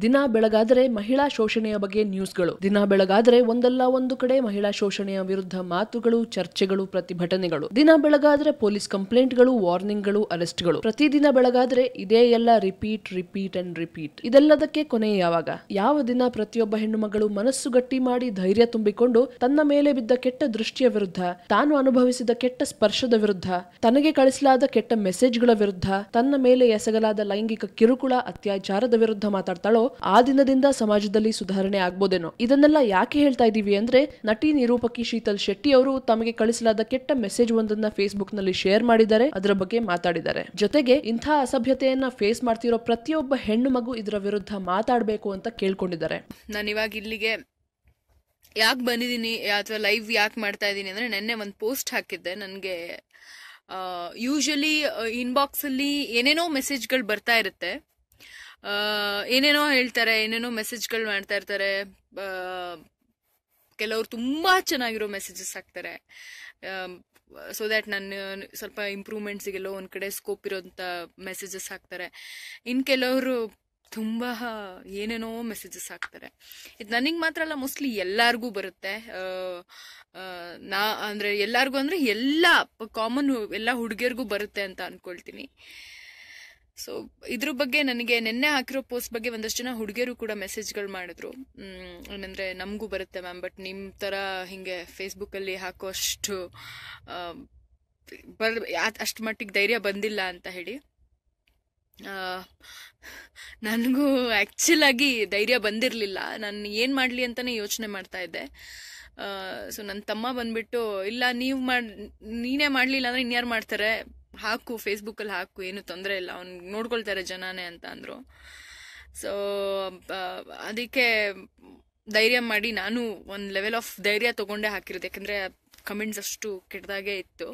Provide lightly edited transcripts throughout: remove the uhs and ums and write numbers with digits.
ದಿನ ಬೆಳಗಾದರೆ ಮಹಿಳಾ ಶೋಷಣೆಯ ಬಗ್ಗೆ ನ್ಯೂಸ್ಗಳು, ದಿನ ಬೆಳಗಾದರೆ ಒಂದಲ್ಲ ಒಂದು ಕಡೆ ಮಹಿಳಾ ಶೋಷಣೆಯ ವಿರುದ್ಧ ಮಾತುಗಳು, ಚರ್ಚೆಗಳು, ಪ್ರತಿಭಟನೆಗಳು. ದಿನ ಬೆಳಗಾದರೆ ಪೊಲೀಸ್ ಕಂಪ್ಲೇಂಟ್ಗಳು, ವಾರ್ನಿಂಗ್ಗಳು, ಅರೆಸ್ಟ್ಗಳು. ಪ್ರತಿದಿನ ಬೆಳಗಾದರೆ ಇದೇ ಎಲ್ಲ ರಿಪೀಟ್ ರಿಪೀಟ್ ಅಂಡ್ ರಿಪೀಟ್. ಇದೆಲ್ಲದಕ್ಕೆ ಕೊನೆ ಯಾವಾಗ? ಯಾವ ದಿನ ಪ್ರತಿಯೊಬ್ಬ ಹೆಣ್ಣು ಮಗಳು ಮನಸ್ಸು ಗಟ್ಟಿ ಮಾಡಿ ಧೈರ್ಯ ತುಂಬಿಕೊಂಡು ತನ್ನ ಮೇಲೆ ಬಿದ್ದ ಕೆಟ್ಟ ದೃಷ್ಟಿಯ ವಿರುದ್ಧ, ತಾನು ಅನುಭವಿಸಿದ ಕೆಟ್ಟ ಸ್ಪರ್ಶದ ವಿರುದ್ಧ, ತನಗೆ ಕಳಿಸಲಾದ ಕೆಟ್ಟ ಮೆಸೇಜ್ಗಳ ವಿರುದ್ಧ, ತನ್ನ ಮೇಲೆ ಎಸಗಲಾದ ಲೈಂಗಿಕ ಕಿರುಕುಳ, ಅತ್ಯಾಚಾರದ ವಿರುದ್ಧ ಮಾತಾಡ್ತಾಳೋ ಆ ದಿನದಿಂದ ಸಮಾಜದಲ್ಲಿ ಸುಧಾರಣೆ ಆಗ್ಬೋದೇನೋ. ಇದನ್ನೆಲ್ಲ ಯಾಕೆ ಹೇಳ್ತಾ ಇದೀವಿ ಅಂದ್ರೆ, ನಟಿ ನಿರೂಪಕಿ ಶೀತಲ್ ಶೆಟ್ಟಿ ಅವರು ತಮಗೆ ಕಳಿಸಲಾದ ಕೆಟ್ಟ ಮೆಸೇಜ್ ಒಂದನ್ನ ಫೇಸ್ಬುಕ್ ನಲ್ಲಿ ಶೇರ್ ಮಾಡಿದ್ದಾರೆ, ಅದರ ಬಗ್ಗೆ ಮಾತಾಡಿದ್ದಾರೆ. ಜೊತೆಗೆ ಇಂಥ ಅಸಭ್ಯತೆಯನ್ನ ಫೇಸ್ ಮಾಡ್ತಿರೋ ಪ್ರತಿಯೊಬ್ಬ ಹೆಣ್ಣು ಮಗು ಇದರ ವಿರುದ್ಧ ಮಾತಾಡಬೇಕು ಅಂತ ಕೇಳ್ಕೊಂಡಿದ್ದಾರೆ. ನಾನು ಇವಾಗ ಇಲ್ಲಿಗೆ ಯಾಕೆ ಬಂದಿದ್ದೀನಿ ಅಥವಾ ಲೈವ್ ಯಾಕೆ ಮಾಡ್ತಾ ಇದ್ದೀನಿ ಅಂದ್ರೆ, ನೆನ್ನೆ ಒಂದು ಪೋಸ್ಟ್ ಹಾಕಿದ್ದೆ. ನನಗೆ ಯೂಶಲಿ ಇನ್ಬಾಕ್ಸ್ ಅಲ್ಲಿ ಏನೇನೋ ಮೆಸೇಜ್ಗಳು ಬರ್ತಾ ಇರುತ್ತೆ, ಏನೇನೋ ಹೇಳ್ತಾರೆ, ಏನೇನೋ ಮೆಸೇಜ್ಗಳು ಮಾಡ್ತಾ ಇರ್ತಾರೆ. ಕೆಲವರು ತುಂಬಾ ಚೆನ್ನಾಗಿರೋ ಮೆಸೇಜಸ್ ಹಾಕ್ತಾರೆ, ಸೊ ದ್ಯಾಟ್ ನನ್ನ ಸ್ವಲ್ಪ ಇಂಪ್ರೂವ್ಮೆಂಟ್ಸಿಗೆಲ್ಲೋ ಒಂದ್ ಕಡೆ ಸ್ಕೋಪ್ ಇರೋಂಥ ಮೆಸೇಜಸ್ ಹಾಕ್ತಾರೆ. ಕೆಲವರು ತುಂಬಾ ಏನೇನೋ ಮೆಸೇಜಸ್ ಹಾಕ್ತಾರೆ. ಇದು ನನಗೆ ಮಾತ್ರ ಅಲ್ಲ, ಮೋಸ್ಟ್ಲಿ ಎಲ್ಲಾರ್ಗೂ ಬರುತ್ತೆ. ಅಂದ್ರೆ ಎಲ್ಲಾರ್ಗೂ ಅಂದ್ರೆ ಎಲ್ಲ ಕಾಮನ್ ಎಲ್ಲ ಹುಡುಗಿಯರ್ಗೂ ಬರುತ್ತೆ ಅಂತ ಅನ್ಕೊಳ್ತೀನಿ. ಸೊ ಇದ್ರ ಬಗ್ಗೆ ನನಗೆ ನಿನ್ನೆ ಹಾಕಿರೋ ಪೋಸ್ಟ್ ಬಗ್ಗೆ ಒಂದಷ್ಟು ಜನ ಹುಡುಗಿಯರು ಕೂಡ ಮೆಸೇಜ್ಗಳು ಮಾಡಿದ್ರು. ಏನಂದ್ರೆ ನಮಗೂ ಬರುತ್ತೆ ಮ್ಯಾಮ್, ಬಟ್ ನಿಮ್ ತರ ಹಿಂಗೆ ಫೇಸ್ಬುಕ್ ಅಲ್ಲಿ ಹಾಕೋ ಅಷ್ಟು ಅಷ್ಟು ಮಟ್ಟಿಗೆ ಧೈರ್ಯ ಬಂದಿಲ್ಲ ಅಂತ ಹೇಳಿ. ನನಗೂ ಆಕ್ಚುಲ್ ಆಗಿ ಧೈರ್ಯ ಬಂದಿರಲಿಲ್ಲ. ನಾನು ಏನ್ ಮಾಡ್ಲಿ ಅಂತಾನೆ ಯೋಚನೆ ಮಾಡ್ತಾ ಇದ್ದೆ. ಸೊ ನನ್ನ ತಮ್ಮ ಬಂದ್ಬಿಟ್ಟು, ಇಲ್ಲ ನೀನೇ ಮಾಡ್ಲಿಲ್ಲ ಅಂದ್ರೆ ಇನ್ಯಾರು ಮಾಡ್ತಾರೆ, ಹಾಕು ಫೇಸ್ಬುಕ್ ಅಲ್ಲಿ ಹಾಕು, ಏನು ತೊಂದರೆ ಇಲ್ಲ, ಅವ್ನು ನೋಡ್ಕೊಳ್ತಾರೆ ಜನಾನೇ ಅಂತ ಅಂದ್ರು. ಸೊ ಅದಕ್ಕೆ ಧೈರ್ಯ ಮಾಡಿ ನಾನು ಒಂದು ಲೆವೆಲ್ ಆಫ್ ಧೈರ್ಯ ತಗೊಂಡೇ ಹಾಕಿರೋದು, ಯಾಕಂದ್ರೆ ಕಮೆಂಟ್ಸ್ ಅಷ್ಟು ಕೆಟ್ಟದಾಗೆ ಇತ್ತು.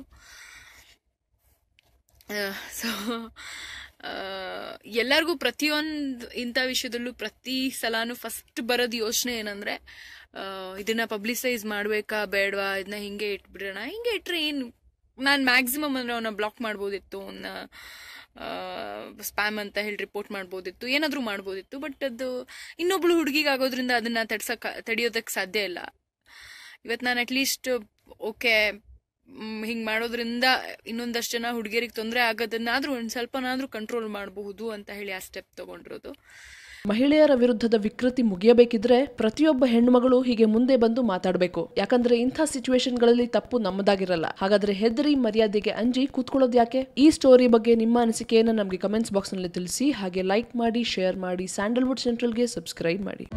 ಸೊ ಎಲ್ಲರಿಗೂ ಪ್ರತಿಯೊಂದು ಇಂಥ ವಿಷಯದಲ್ಲೂ ಪ್ರತಿ ಸಲಾನು ಫಸ್ಟ್ ಬರೋದು ಯೋಚನೆ ಏನಂದ್ರೆ, ಇದನ್ನ ಪಬ್ಲಿಸೈಸ್ ಮಾಡ್ಬೇಕಾ ಬೇಡವಾ, ಇದನ್ನ ಹಿಂಗೆ ಇಟ್ಬಿಡೋಣ, ಹಿಂಗೆ ಇಟ್ರೆ ಏನು, ನಾನು ಮ್ಯಾಕ್ಸಿಮಮ್ ಅಂದ್ರೆ ಅವನ್ನ ಬ್ಲಾಕ್ ಮಾಡ್ಬೋದಿತ್ತು, ಅವನ್ನ ಸ್ಪ್ಯಾಮ್ ಅಂತ ಹೇಳಿ ರಿಪೋರ್ಟ್ ಮಾಡ್ಬೋದಿತ್ತು, ಏನಾದ್ರೂ ಮಾಡ್ಬೋದಿತ್ತು. ಬಟ್ ಅದು ಇನ್ನೊಬ್ಳು ಹುಡುಗಿಗಾಗೋದ್ರಿಂದ ಅದನ್ನ ತಡೆಯೋದಕ್ಕೆ ಸಾಧ್ಯ ಇಲ್ಲ. ಇವತ್ತು ನಾನು ಅಟ್ಲೀಸ್ಟ್ ಓಕೆ ಹಿಂಗ್ ಮಾಡೋದ್ರಿಂದ ಇನ್ನೊಂದಷ್ಟು ಜನ ಹುಡುಗಿಯರಿಗೆ ತೊಂದರೆ ಆಗೋದನ್ನಾದ್ರೂ ಒಂದ್ ಸ್ವಲ್ಪನಾದ್ರೂ ಕಂಟ್ರೋಲ್ ಮಾಡಬಹುದು ಅಂತ ಹೇಳಿ ಆ ಸ್ಟೆಪ್ ತಗೊಂಡಿರೋದು. ಮಹಿಳೆಯರ ವಿರುದ್ಧದ ವಿಕೃತಿ ಮುಗಿಯಬೇಕಿದ್ರೆ ಪ್ರತಿಯೊಬ್ಬ ಹೆಣ್ಣು ಮಗಳು ಹೀಗೆ ಮುಂದೆ ಬಂದು ಮಾತಾಡಬೇಕು. ಯಾಕಂದ್ರೆ ಇಂಥ ಸಿಚುವೇಶನ್ಗಳಲ್ಲಿ ತಪ್ಪು ನಮ್ಮದಾಗಿರಲ್ಲ. ಹಾಗಾದ್ರೆ ಹೆದರಿ ಮರ್ಯಾದೆಗೆ ಅಂಜಿ ಕೂತ್ಕೊಳ್ಳೋದು ಯಾಕೆ? ಈ ಸ್ಟೋರಿ ಬಗ್ಗೆ ನಿಮ್ಮ ಅನಿಸಿಕೆಯನ್ನು ನಮಗೆ ಕಮೆಂಟ್ಸ್ ಬಾಕ್ಸ್ ನಲ್ಲಿ ತಿಳಿಸಿ. ಹಾಗೆ ಲೈಕ್ ಮಾಡಿ, ಶೇರ್ ಮಾಡಿ, ಸ್ಯಾಂಡಲ್ವುಡ್ ಸೆಂಟ್ರಲ್ಗೆ ಸಬ್ಸ್ಕ್ರೈಬ್ ಮಾಡಿ.